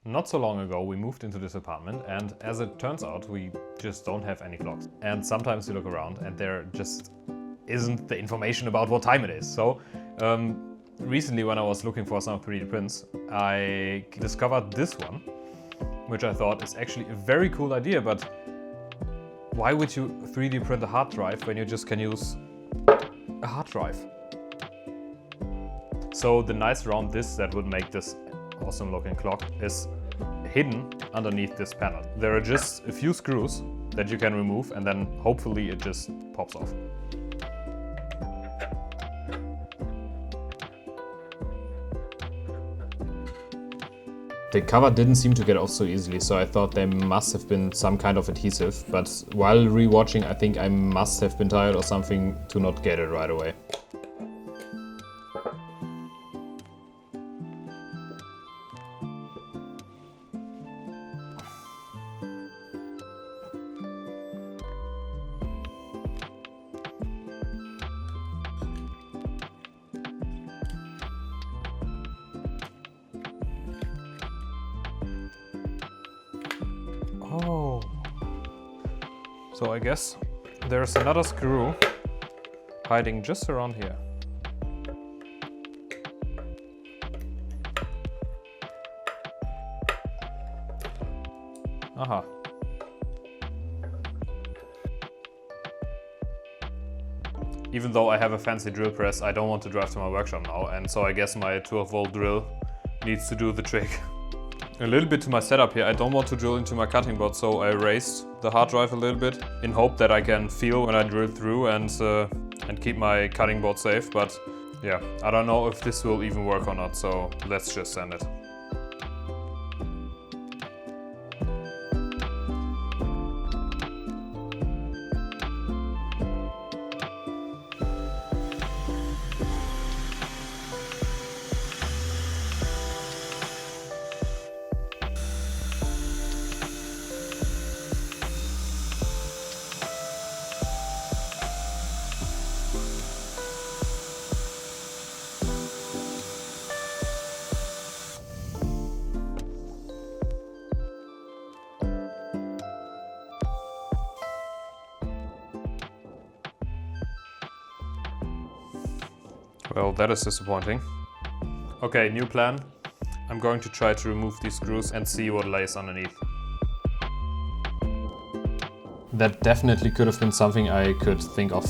Not so long ago we moved into this apartment, and as it turns out we just don't have any clocks. And sometimes you look around and there just isn't the information about what time it is. So recently when I was looking for some 3D prints, I discovered this one, which I thought is actually a very cool idea, but why would you 3D print a hard drive when you just can use a hard drive? So the nice round disc that would make this awesome looking clock is hidden underneath this panel. There are just a few screws that you can remove and then hopefully it just pops off. The cover didn't seem to get off so easily, so I thought there must have been some kind of adhesive, but while rewatching I think I must have been tired or something to not get it right away. Oh, so I guess there's another screw hiding just around here. Aha. Even though I have a fancy drill press, I don't want to drive to my workshop now, and so I guess my 12-volt drill needs to do the trick. A little bit to my setup here, I don't want to drill into my cutting board, so I raised the hard drive a little bit in hope that I can feel when I drill through and keep my cutting board safe, but yeah, I don't know if this will even work or not, so let's just send it. Well, that is disappointing. Okay, new plan. I'm going to try to remove these screws and see what lays underneath. That definitely could have been something I could think of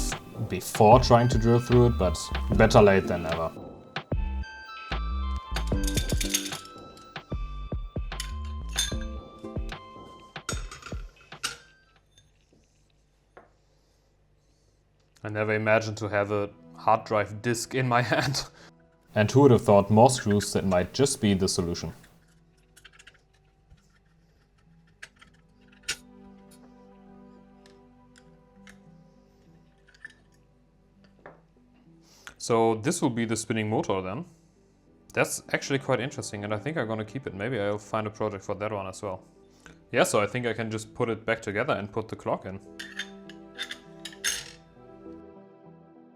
before trying to drill through it, but better late than never. I never imagined to have a hard drive disk in my hand. And who would have thought more screws that might just be the solution. So this will be the spinning motor then. That's actually quite interesting and I think I'm gonna keep it. Maybe I'll find a project for that one as well. Yeah, so I think I can just put it back together and put the clock in.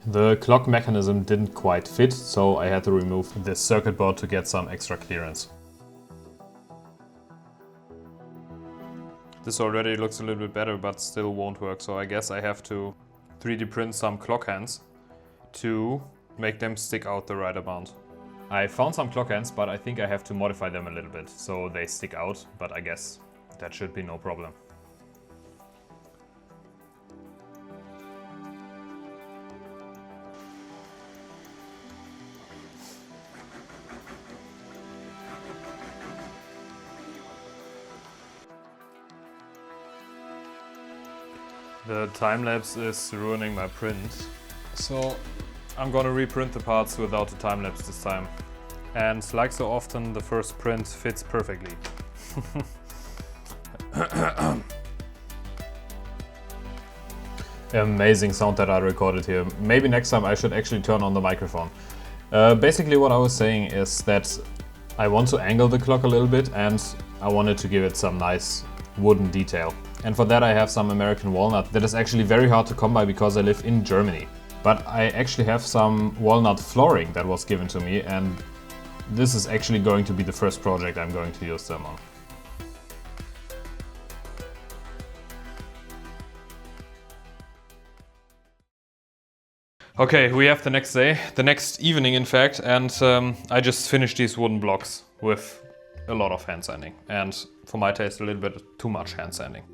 The clock mechanism didn't quite fit, so I had to remove this circuit board to get some extra clearance. This already looks a little bit better, but still won't work, so I guess I have to 3D print some clock hands to make them stick out the right amount. I found some clock hands, but I think I have to modify them a little bit so they stick out, but I guess that should be no problem. The time-lapse is ruining my print, so I'm gonna reprint the parts without the time-lapse this time. And like so often, the first print fits perfectly. Amazing sound that I recorded here. Maybe next time I should actually turn on the microphone. Basically what I was saying is that I want to angle the clock a little bit and I wanted to give it some nice wooden detail. And for that I have some American walnut that is actually very hard to come by because I live in Germany. But I actually have some walnut flooring that was given to me and this is actually going to be the first project I'm going to use them on. Okay, we have the next day, the next evening in fact, and I just finished these wooden blocks with a lot of hand sanding, and for my taste a little bit too much hand sanding.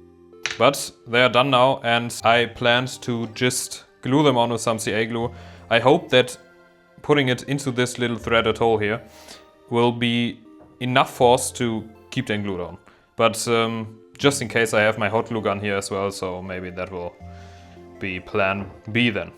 But they are done now, and I planned to just glue them on with some CA glue. I hope that putting it into this little threaded hole here will be enough force to keep them glued on. But just in case, I have my hot glue gun here as well, so maybe that will be plan B then.